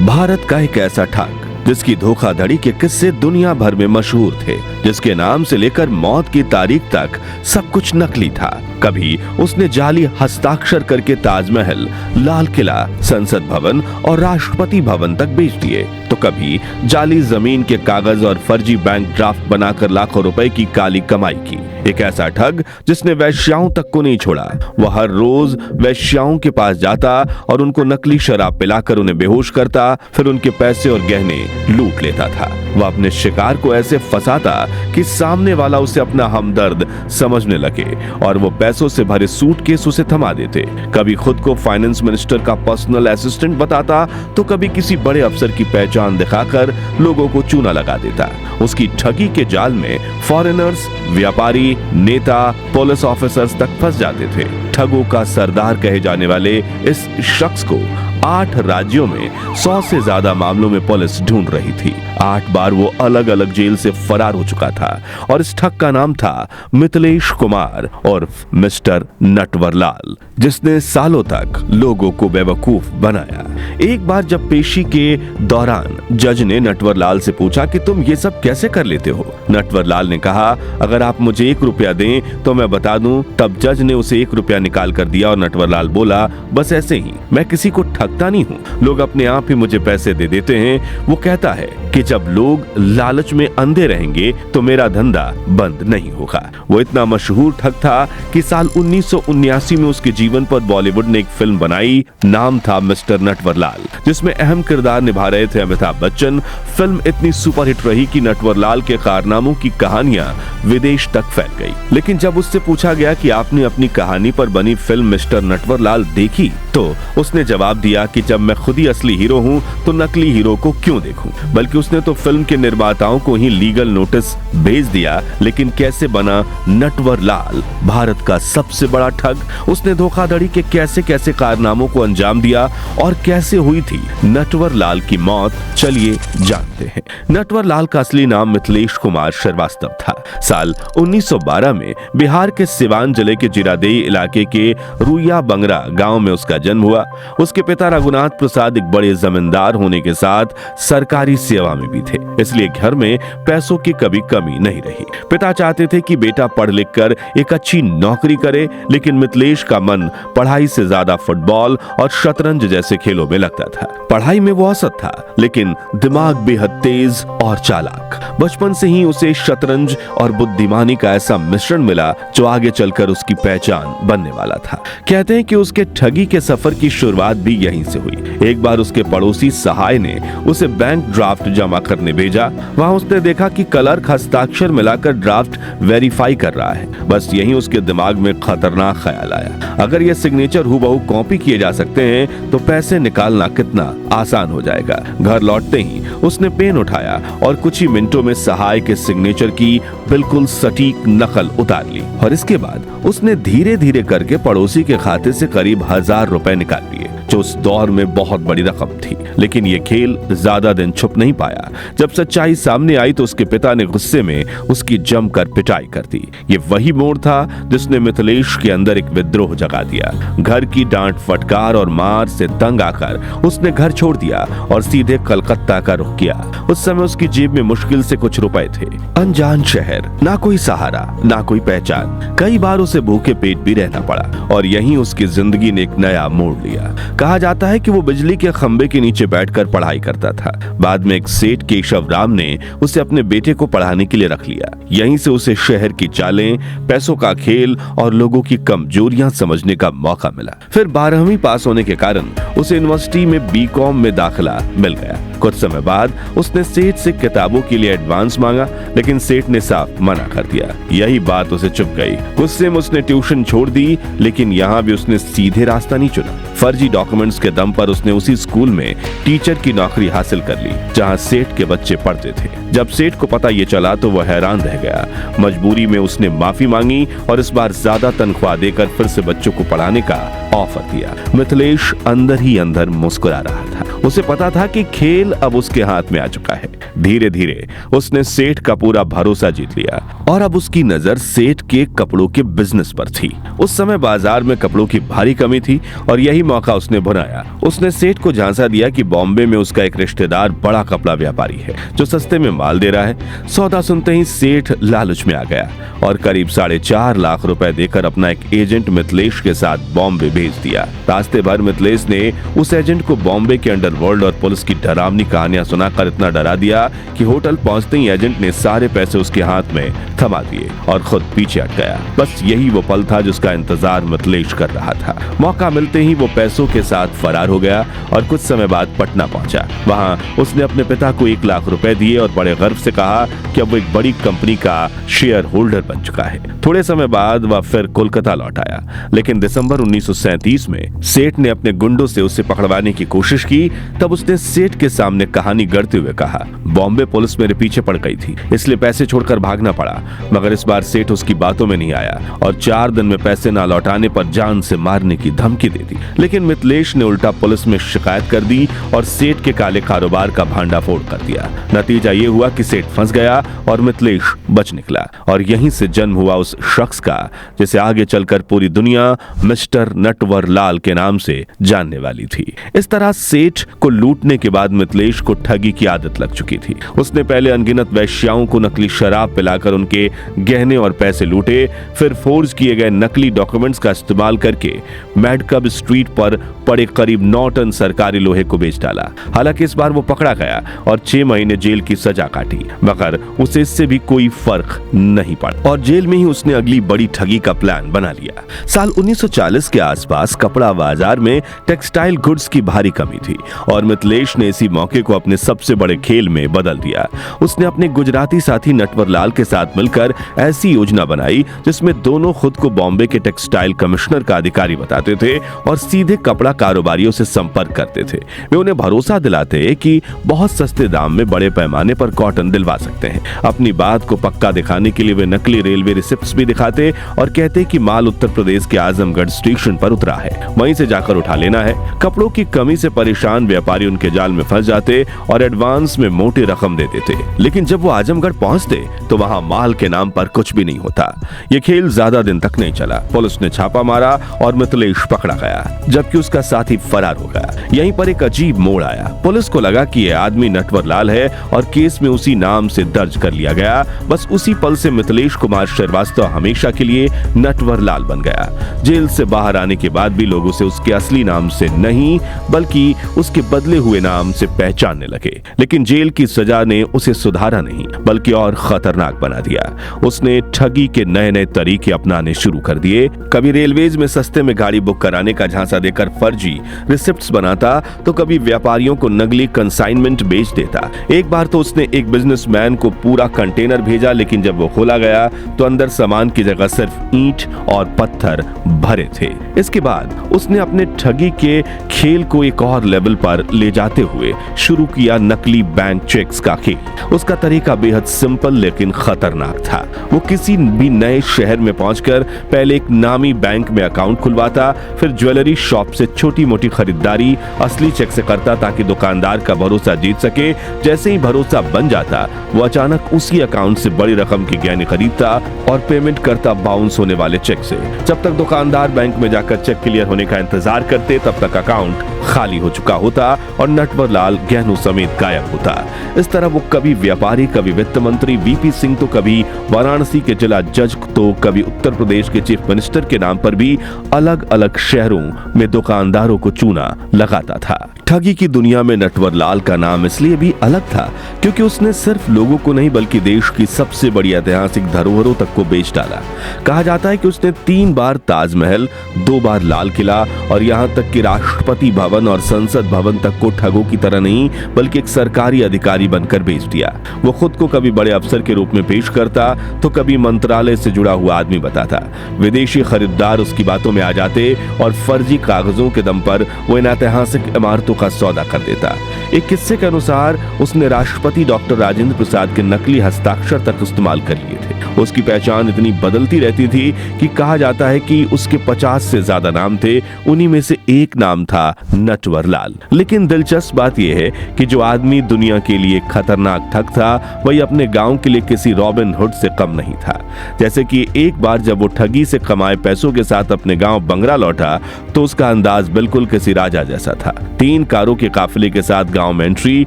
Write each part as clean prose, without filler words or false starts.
भारत का एक ऐसा ठग जिसकी धोखाधड़ी के किस्से दुनिया भर में मशहूर थे, जिसके नाम से लेकर मौत की तारीख तक सब कुछ नकली था। कभी उसने जाली हस्ताक्षर करके ताजमहल, लाल किला, संसद भवन और राष्ट्रपति भवन तक बेच दिए, तो कभी जाली जमीन के कागज और फर्जी बैंक ड्राफ्ट बनाकर लाखों रुपए की काली कमाई की। एक ऐसा ठग जिसने वैश्याओं तक को नहीं छोड़ा। वह हर रोज वैश्याओं के पास जाता और उनको नकली शराब पिलाकर उन्हें बेहोश करता, फिर उनके पैसे और गहने लूट लेता था। वह अपने शिकार को ऐसे फंसाता कि सामने वाला उसे अपना हमदर्द समझने लगे और वो पैसों से भरे सूटकेस उसे थमा देते। कभी खुद को फाइनेंस मिनिस्टर का पर्सनल असिस्टेंट बताता, तो कभी किसी बड़े अफसर की पहचान दिखाकर लोगों को चूना लगा देता। उसकी ठगी के जाल में फॉरेनर्स, व्यापारी, नेता, पुलिस ऑफिसर्स तक फंस जाते थे। ठगों का सरदार कहे जाने वाले इस शख्स को 8 राज्यों में 100 से ज्यादा मामलों में पुलिस ढूंढ रही थी। 8 बार वो अलग अलग जेल से फरार हो चुका था और इस ठग का नाम था मिथिलेश कुमार उर्फ मिस्टर नटवरलाल, जिसने सालों तक लोगों को बेवकूफ बनाया। एक बार जब पेशी के दौरान जज ने नटवरलाल से पूछा कि तुम ये सब कैसे कर लेते हो? नटवरलाल ने कहा, अगर आप मुझे 1 रुपया दें तो मैं बता दूं। तब जज ने उसे 1 रुपया निकाल कर दिया और नटवरलाल बोला, बस ऐसे ही, मैं किसी को ठगता नहीं हूँ, लोग अपने आप ही मुझे पैसे दे देते हैं। वो कहता है कि जब लोग लालच में अंधे रहेंगे तो मेरा धंधा बंद नहीं होगा। वो इतना मशहूर ठग था कि साल 1979 में उसके जीवन पर बॉलीवुड ने एक फिल्म बनाई, नाम था मिस्टर नटवरलाल, जिसमें अहम किरदार निभा रहे थे अमिताभ बच्चन। फिल्म इतनी सुपरहिट रही कि नटवरलाल के कारनामों की कहानियां विदेश तक फैल गई। लेकिन जब उससे पूछा गया कि आपने अपनी कहानी पर बनी फिल्म मिस्टर नटवरलाल देखी, तो उसने जवाब दिया कि जब मैं खुद ही असली हीरो हूं तो नकली हीरो को क्यों देखूं। बल्कि उसने तो फिल्म के निर्माताओं को ही लीगल नोटिस भेज दिया। लेकिन कैसे बना नटवरलाल भारत का सबसे बड़ा ठग? उसने धोखाधड़ी के कैसे कैसे कारनामों को अंजाम दिया और कैसे हुई थी नटवरलाल की मौत? चलिए जानते हैं। नटवरलाल का असली नाम मिथिलेश कुमार श्रीवास्तव था। साल 1912 में बिहार के सिवान जिले के जीरादेई इलाके के रुइया बंगरा गांव में उसका जन्म हुआ। उसके पिता रघुनाथ प्रसाद एक बड़े जमींदार होने के साथ सरकारी सेवा में भी थे, इसलिए घर में पैसों की कभी कमी नहीं रही। पिता चाहते थे कि बेटा पढ़ लिख कर एक अच्छी नौकरी करे, लेकिन मिथिलेश का मन पढ़ाई से ज्यादा फुटबॉल और शतरंज जैसे खेलों में लगता था। पढ़ाई में वो औसत था, लेकिन दिमाग बेहद तेज और चालाक। बचपन से ही उसे शतरंज और बुद्धिमानी का ऐसा मिश्रण मिला जो आगे चलकर उसकी पहचान बनने वाला था। कहते हैं कि उसके ठगी के सफर की शुरुआत भी यहीं से हुई। एक बार उसके पड़ोसी सहाय ने उसे बैंक ड्राफ्ट जमा करने भेजा। वहां उसने देखा कि क्लर्क हस्ताक्षर मिलाकर ड्राफ्ट वेरीफाई कर रहा है। बस यहीं उसके दिमाग में खतरनाक ख्याल आया, अगर ये सिग्नेचर हूबहू कॉपी किए जा सकते हैं तो पैसे निकालना कितना आसान हो जाएगा। घर लौटते ही उसने पेन उठाया और कुछ ही मिनटों में सहाय के सिग्नेचर की बिल्कुल सटीक नकल उतार ली और इसके बाद उसने धीरे धीरे करके पड़ोसी के खाते से करीब 1000 रुपए निकाल लिए, जो उस दौर में बहुत बड़ी रकम थी। लेकिन ये खेल ज्यादा दिन छुप नहीं पाया। जब सच्चाई सामने आई तो उसके पिता ने गुस्से में उसकी जमकर पिटाई कर दी। ये वही मोड़ था जिसने मिथिलेश के अंदर एक विद्रोह जगा दिया। घर की डांट फटकार और मार से तंग आकर उसने घर छोड़ दिया और सीधे कलकत्ता का रुख किया। उस समय उसकी जेब में मुश्किल से कुछ रुपए थे। अनजान शहर, ना कोई सहारा, ना कोई पहचान। कई बार उसे भूखे पेट भी रहना पड़ा और यहीं उसकी जिंदगी ने एक नया मोड़ लिया। कहा जाता है कि वो बिजली के खंबे के नीचे बैठकर पढ़ाई करता था। बाद में एक सेठ केशव राम ने उसे अपने बेटे को पढ़ाने के लिए रख लिया। यहीं से उसे शहर की चालें, पैसों का खेल और लोगों की कमजोरियां समझने का मौका मिला। फिर 12वीं पास होने के कारण उसे यूनिवर्सिटी में बीकॉम में दाखिला मिल गया। कुछ समय बाद उसने सेठ से किताबों के लिए एडवांस मांगा, लेकिन सेठ ने साफ मना कर दिया। यही बात उसे चुभ गई। गुस्से में उसने ट्यूशन छोड़ दी, लेकिन यहाँ भी उसने सीधे रास्ता नहीं चुना। फर्जी डॉक्यूमेंट्स के दम पर उसने उसी स्कूल में टीचर की नौकरी हासिल कर ली जहाँ सेठ के बच्चे पढ़ते थे। जब सेठ को पता ये चला तो वह हैरान रह गया। मजबूरी में उसने माफी मांगी और इस बार ज्यादा तनख्वाह देकर फिर से बच्चों को पढ़ाने का ऑफर दिया। मिथिलेश अंदर ही अंदर मुस्कुरा रहा था। उसे पता था कि खेल अब उसके हाथ में आ चुका है। धीरे धीरे उसने सेठ का पूरा भरोसा जीत लिया और अब उसकी नजर सेठ के कपड़ों के बिजनेस पर थी। उस समय बाजार में कपड़ों की भारी कमी थी और यही मौका उसने भुनाया। उसने सेठ को झांसा दिया कि बॉम्बे में उसका एक रिश्तेदार बड़ा कपड़ा व्यापारी है जो सस्ते में माल दे रहा है। सौदा सुनते ही सेठ लालच में आ गया और करीब 4.5 लाख रुपए देकर अपना एक एजेंट मिथिलेश के साथ बॉम्बे भेज दिया। रास्ते भर मिथिलेश ने उस एजेंट को बॉम्बे के अंडरवर्ल्ड और पुलिस की डरावनी कहानियां सुनाकर इतना डरा दिया कि होटल पहुंचते ही एजेंट ने सारे पैसे उसके हाथ में थमा दिए और खुद पीछे हट गया। बस यही वो पल था जिसका इंतजार मिथिलेश कर रहा था। मौका मिलते ही वो पैसों के साथ फरार हो गया और कुछ समय बाद पटना पहुंचा। वहां उसने अपने पिता को 1 लाख रुपए दिए और बड़े गर्व से कहा कि अब वो एक बड़ी कंपनी का शेयर होल्डर बन चुका है। थोड़े समय बाद वह फिर कोलकाता लौट आया, लेकिन दिसंबर 1937 में सेठ ने अपने गुंडों से उसे पकड़वाने की कोशिश की। तब उसने सेठ के सामने कहानी गढ़ते हुए कहा, बॉम्बे पुलिस मेरे पीछे पड़ गई थी, इसलिए पैसे छोड़कर भागना पड़ा। मगर इस बार सेठ उसकी बातों में नहीं आया और 4 दिन में पैसे ना लौटाने पर जान से मारने की धमकी दे दी। लेकिन मिथिलेश ने उल्टा पुलिस में शिकायत कर दी और सेठ के काले कारोबार का भांडाफोड़ कर दिया। नतीजा ये हुआ कि सेठ फंस गया और मिथिलेश बच निकला। और यहीं से जन्म हुआ उस शख्स का जिसे आगे चलकर पूरी दुनिया मिस्टर नटवर लाल के नाम से जानने वाली थी। इस तरह सेठ को लूटने के बाद मिथिलेश को ठगी की आदत लग चुकी थी। उसने पहले अनगिनत वेश्याओं को नकली शराब पिलाकर उनके गहने और पैसे लूटे, फिर फोर्ज किए गए नकली डॉक्यूमेंट्स का इस्तेमाल करके मैडकब स्ट्रीट पर पड़े करीब 9 टन सरकारी लोहे को बेच डाला। हालांकि इस बार वो पकड़ा गया और 6 महीने जेल की सजा काटी, मगर उसे इससे भी कोई फर्क नहीं पड़ा और जेल में ही उसने अगली बड़ी ठगी का प्लान बना लिया। साल 1940 के आसपास कपड़ा बाजार में टेक्सटाइल गुड्स की भारी कमी थी और मिथिलेश ने इसी मौके को अपने सबसे बड़े खेल में बदल दिया। उसने अपने गुजराती साथी नटवर लाल के साथ मिलकर ऐसी योजना बनाई जिसमें दोनों खुद को बॉम्बे के टेक्सटाइल कमिश्नर का अधिकारी बताते थे और सीधे कपड़ा कारोबारियों से संपर्क करते थे। वे उन्हें भरोसा दिलाते कि बहुत सस्ते दाम में बड़े पैमाने पर कॉटन दिलवा सकते हैं। अपनी बात को पक्का दिखाने के लिए वे नकली रेलवे रिसिप्ट्स भी दिखाते और कहते कि माल उत्तर प्रदेश के आजमगढ़ स्टेशन पर उतरा है, वहीं से जाकर उठा लेना है। कपड़ों की कमी से परेशान व्यापारी उनके जाल में फंस जाते और एडवांस में मोटी रकम दे देते। लेकिन जब वो आजमगढ़ पहुंचते तो वहां माल के नाम पर कुछ भी नहीं होता। ये खेल ज्यादा दिन तक नहीं चला। पुलिस ने छापा मारा और मिथिलेश पकड़ा गया, जबकि उसका साथी फरार हो गया। यहीं पर एक अजीब मोड़ आया। पुलिस को लगा कि यह आदमी नटवर लाल है और केस में उसी नाम से दर्ज कर लिया गया। बस उसी पल से मिथिलेश कुमार श्रीवास्तव हमेशा के लिए नटवर लाल बन गया। जेल से बाहर आने के बाद भी लोग उसे उसके असली नाम से नहीं बल्कि उसके बदले हुए नाम से पहचानने लगे। लेकिन जेल की सजा ने उसे सुधारा नहीं बल्कि और खतरनाक बना दिया। उसने ठगी के नए नए तरीके अपनाने शुरू कर दिए। कभी रेलवेज में सस्ते में गाड़ी बुक कराने का झांसा देकर फर्जी रिसिप्ट्स बनाता तो कभी व्यापारियों को नकली कंसाइनमेंट बेच देता। एक बार तो उसने एक बिजनेसमैन को पूरा कंटेनर भेजा, लेकिन जब वो खोला गया तो अंदर सामान की जगह सिर्फ ईंट और पत्थर भरे थे। इसके बाद उसने अपने ठगी के खेल को एक और लेवल पर ले जाते हुए शुरू किया नकली बैंक चेक्स का खेल। उसका तरीका बेहद सिंपल लेकिन खतरनाक था। वो किसी भी नए शहर में पहुंचकर पहले एक नामी बैंक में अकाउंट खुलवाता, फिर ज्वेलरी शॉप से छोटी मोटी खरीदारी असली चेक से करता ताकि दुकानदार का भरोसा जीत सके। जैसे ही भरोसा बन जाता वो अचानक उसी अकाउंट से बड़ी रकम की गहने खरीदता और पेमेंट करता बाउंस होने वाले चेक से। जब तक दुकानदार बैंक में जाकर चेक क्लियर होने का इंतजार करते तब तक अकाउंट खाली हो चुका होता और नटवर लाल गहनों समेत गायब होता। इस तरह वो कभी व्यापारी, कभी वित्त मंत्री, वीपी सिंह तो कभी वाराणसी के जिला जज तो कभी उत्तर प्रदेश के चीफ मिनिस्टर के नाम पर भी अलग अलग शहरों में दुकानदारों को चूना लगाता था। ठगी की दुनिया में नटवर लाल का नाम इसलिए भी अलग था क्योंकि उसने सिर्फ लोगों को नहीं बल्कि देश की सबसे बड़ी ऐतिहासिक धरोहरों तक को बेच डाला। कहा जाता है कि उसने 3 बार ताजमहल, 2 बार लाल किला और यहाँ तक कि राष्ट्रपति भवन और संसद भवन तक को ठगों की तरह नहीं बल्कि एक सरकारी अधिकारी बनकर बेच दिया। वो खुद को कभी बड़े अफसर के रूप में पेश करता तो कभी मंत्रालय से जुड़ा हुआ आदमी बताता। विदेशी खरीदार उसकी बातों में आ जाते और फर्जी कागजों के दम पर वो इन ऐतिहासिक इमारतों का सौदा कर देता। एक किस्से के अनुसार उसने राष्ट्रपति डॉक्टर राजेंद्र प्रसाद के नकली हस्ताक्षर तक इस्तेमाल कर लिए थे। उसकी पहचान इतनी बदलती रहती थी कि कहा जाता है कि उसके 50 से ज्यादा नाम थे, उन्हीं में से एक नाम था नटवर लाल। लेकिन दिलचस्प बात यह है कि जो आदमी दुनिया के लिए खतरनाक ठग था वही अपने गांव के लिए किसी रॉबिन हुड से कम नहीं था। जैसे कि एक बार जब वो ठगी से कमाए पैसों के साथ अपने गांव बंगरा लौटा तो उसका अंदाज बिल्कुल किसी राजा जैसा था। 3 कारों के काफिले के साथ गांव में एंट्री,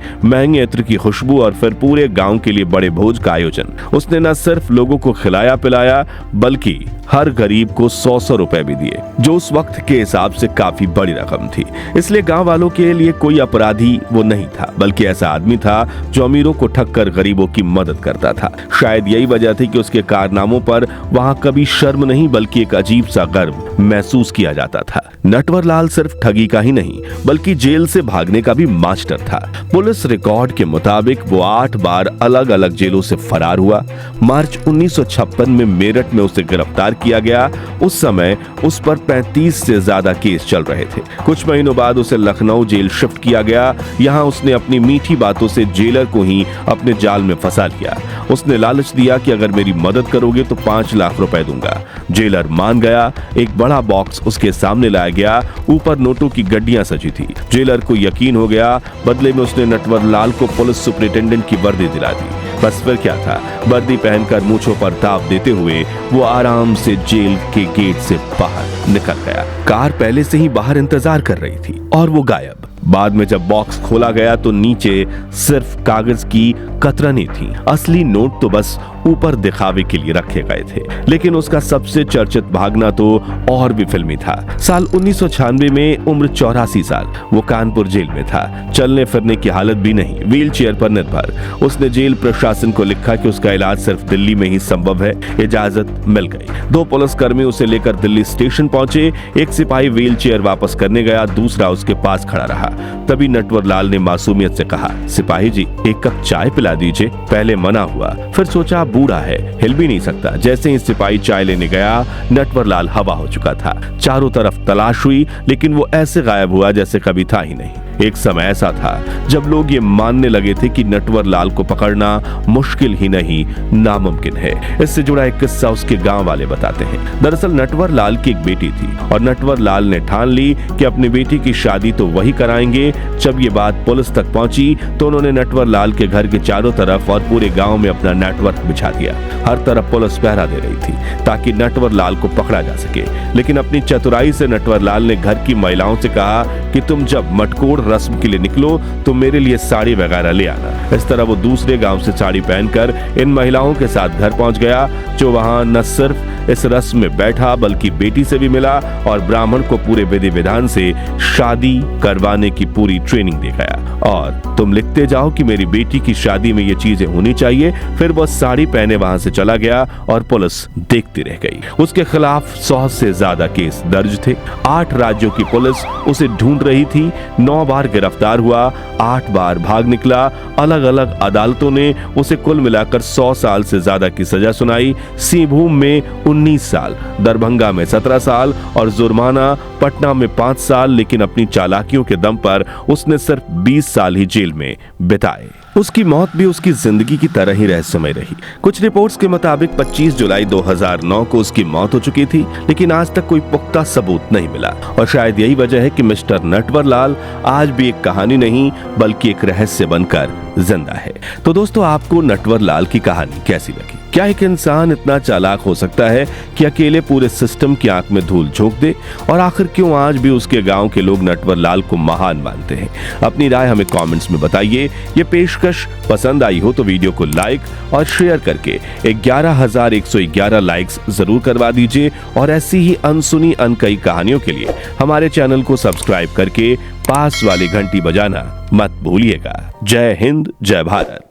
महंगे इत्र की खुशबू और फिर पूरे गांव के लिए बड़े भोज का आयोजन। उसने न सिर्फ लोगों को खिलाया पिलाया बल्कि हर गरीब को 100-100 रुपए भी दिए, जो उस वक्त के हिसाब से काफी बड़ी रकम थी। इसलिए गांव वालों के लिए कोई अपराधी वो नहीं था, बल्कि ऐसा आदमी था जो अमीरों को ठग कर गरीबों की मदद करता था। शायद यही वजह थी कि उसके कारनामों पर वहां कभी शर्म नहीं बल्कि एक अजीब सा गर्व महसूस किया जाता था। नटवरलाल सिर्फ ठगी का ही नहीं बल्कि जेल से भागने का भी मास्टर था। पुलिस रिकॉर्ड के मुताबिक वो 8 बार अलग अलग जेलों से फरार हुआ। मार्च 1956 में मेरठ में उसे गिरफ्तार किया गया। उस समय उस पर 35 से ज्यादा केस चल रहे थे। कुछ महीनों बाद उसे लखनऊ जेल शिफ्ट किया गया। यहाँ उसने अपनी मीठी बातों से जेलर को ही अपने जाल में फंसा लिया। उसने लालच दिया कि अगर मेरी मदद करोगे तो 5 लाख रुपए दूंगा। जेलर मान गया। एक बड़ा बॉक्स उसके सामने लाया गया, ऊपर नोटों की गड्डियां सजी थी। जेलर को यकीन हो गया। बदले में उसने नटवरलाल को पुलिस सुपरिटेंडेंट की वर्दी दिला दी। बस फिर क्या था, वर्दी पहनकर मूंछों पर ताप देते हुए वो आराम से जेल के गेट से बाहर निकल गया। कार पहले से ही बाहर इंतजार कर रही थी और वो गायब। बाद में जब बॉक्स खोला गया तो नीचे सिर्फ कागज की कतरनी थी। असली नोट तो बस ऊपर दिखावे के लिए रखे गए थे। लेकिन उसका सबसे चर्चित भागना तो और भी फिल्मी था। साल 1996 में उम्र 84 साल, वो कानपुर जेल में था। चलने फिरने की हालत भी नहीं, व्हील चेयर पर निर्भर। उसने जेल प्रशासन को लिखा कि उसका इलाज सिर्फ दिल्ली में ही संभव है। इजाजत मिल गई। 2 पुलिसकर्मी उसे लेकर दिल्ली स्टेशन पहुंचे। एक सिपाही व्हील चेयर वापस करने गया, दूसरा उसके पास खड़ा रहा। तभी नटवरलाल ने मासूमियत से कहा, सिपाही जी 1 कप चाय पिला दीजिए। पहले मना हुआ, फिर सोचा बूढ़ा है, हिल भी नहीं सकता। जैसे ही सिपाही चाय लेने गया, नटवरलाल हवा हो चुका था। चारों तरफ तलाश हुई लेकिन वो ऐसे गायब हुआ जैसे कभी था ही नहीं। एक समय ऐसा था जब लोग ये मानने लगे थे कि नटवरलाल को पकड़ना मुश्किल ही नहीं नामुमकिन है। इससे जुड़ा एक किस्सा उसके गांव वाले बताते हैं। दरअसल नटवरलाल की एक बेटी थी और नटवरलाल ने ठान ली कि अपनी बेटी की शादी तो वही कराएंगे। जब ये बात पुलिस तक पहुंची तो उन्होंने नटवरलाल के घर के चारों तरफ और पूरे गांव में अपना नेटवर्क बिछा दिया। हर तरफ पुलिस पहरा दे रही थी ताकि नटवरलाल को पकड़ा जा सके। लेकिन अपनी चतुराई से नटवरलाल ने घर की महिलाओं से कहा कि तुम जब मटकोड़ रस्म के लिए निकलो तो मेरे लिए साड़ी वगैरह ले आना। इस तरह वो दूसरे गांव से साड़ी पहनकर इन महिलाओं के साथ घर पहुंच गया, जो वहां न सिर्फ इस रस्म में बैठा बल्कि बेटी से भी मिला और ब्राह्मण को पूरे विधि विधान से शादी करवाने की पूरी ट्रेनिंग दे गया। और तुम लिखते जाओ कि मेरी बेटी की शादी में ये चीजें होनी चाहिए। फिर वो साड़ी पहने वहां से चला गया और पुलिस देखती रह गई। उसके खिलाफ 100 से ज्यादा केस दर्ज थे। 8 राज्यों की पुलिस उसे ढूंढ रही थी। 9 बार गिरफ्तार हुआ, 8 बार भाग निकला। अलग अलग अदालतों ने उसे कुल मिलाकर 100 साल से ज्यादा की सजा सुनाई। सिंहभूम में 19 साल, दरभंगा में 17 साल और जुर्माना पटना में 5 साल। लेकिन अपनी चालाकियों के दम पर उसने सिर्फ 20 साल ही जेल में बिताए। उसकी मौत भी उसकी जिंदगी की तरह ही रहस्यमय रही। कुछ रिपोर्ट्स के मुताबिक 25 जुलाई 2009 को उसकी मौत हो चुकी थी, लेकिन आज तक कोई पुख्ता सबूत नहीं मिला। और शायद यही वजह है कि मिस्टर नटवरलाल आज भी एक कहानी नहीं बल्कि एक रहस्य बनकर जिंदा है। तो दोस्तों, आपको नटवरलाल की कहानी कैसी लगी? क्या एक इंसान इतना चालाक हो सकता है कि अकेले पूरे सिस्टम की आंख में धूल झोंक दे? और आखिर क्यों आज भी उसके गांव के लोग नटवरलाल को महान मानते हैं? अपनी राय हमें कमेंट्स में बताइए। ये पेशकश पसंद आई हो तो वीडियो को लाइक और शेयर करके 11,111 लाइक्स जरूर करवा दीजिए। और ऐसी ही अनसुनी अनकही कहानियों के लिए हमारे चैनल को सब्सक्राइब करके पास वाली घंटी बजाना मत भूलिएगा। जय हिंद, जय भारत।